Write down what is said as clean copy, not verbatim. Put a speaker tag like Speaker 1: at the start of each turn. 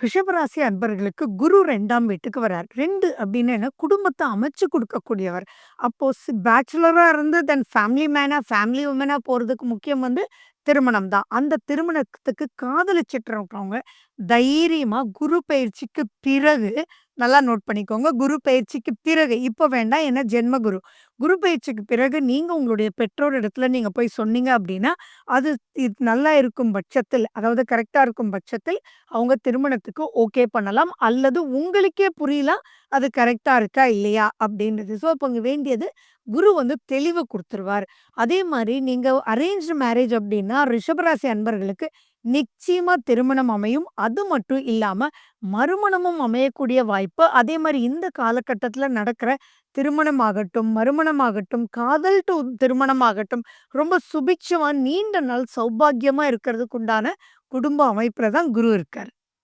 Speaker 1: ரிஷபராசி அன்பர்களுக்கு குரு 2ஆம் வீட்டுக்கு வரார். 2 அப்படின்னு என்ன குடும்பத்த அமைச்சு குடுக்கக்கூடியவர். அப்போ பேச்சுலரா இருந்து தென் ஃபேமிலி மேனா, ஃபேமிலி வுமனா போறதுக்கு முக்கியம் திருமணம் தான். அந்த திருமணத்துக்கு காதலிச்சுட்டு இருக்கவங்க தைரியமா குரு பயிற்சிக்கு பிறகு நல்லா நோட் பண்ணிக்கோங்க. குரு பயிற்சிக்கு பிறகு இப்ப வேண்டாம். ஏன்னா ஜென்ம குரு. குரு பயிற்சிக்கு பிறகு நீங்க உங்களுடைய பெற்றோர் இடத்துல நீங்க போய் சொன்னீங்க அப்படின்னா, அது நல்லா இருக்கும் பட்சத்தில், அதாவது கரெக்ட்டா இருக்கும் பட்சத்தில் அவங்க திருமணத்துக்கு ஓகே பண்ணலாம். அல்லது உங்களுக்கே புரியலாம். அது கரெக்ட்டா இருக்கா? இல்லையா? அப்படின்றது. ஸோ, அப்ப இங்க வேண்டியது குரு தெளிவு குடுத்துருவார். அதே மாரி நீங்க அரேஞ்ச்டு மேரேஜ் அப்படின்னா, ரிஷபராசி அன்பர்களுக்கு நிச்சயமா திருமணம் அமையும். அது மட்டும் இல்லாம மறுமணமும் அமையக்கூடிய வாய்ப்பு. அதே மாரி இந்த காலகட்டத்தில நடக்கிற திருமணம் ஆகட்டும், மறுமணம் ஆகட்டும், காதல் டூ திருமணம் ஆகட்டும், ரொம்ப சுபிட்சமா நீண்ட நாள் சௌபாக்கியமா இருக்கிறதுக்கு உண்டான குடும்ப அமைப்புல தான் குரு இருக்காரு.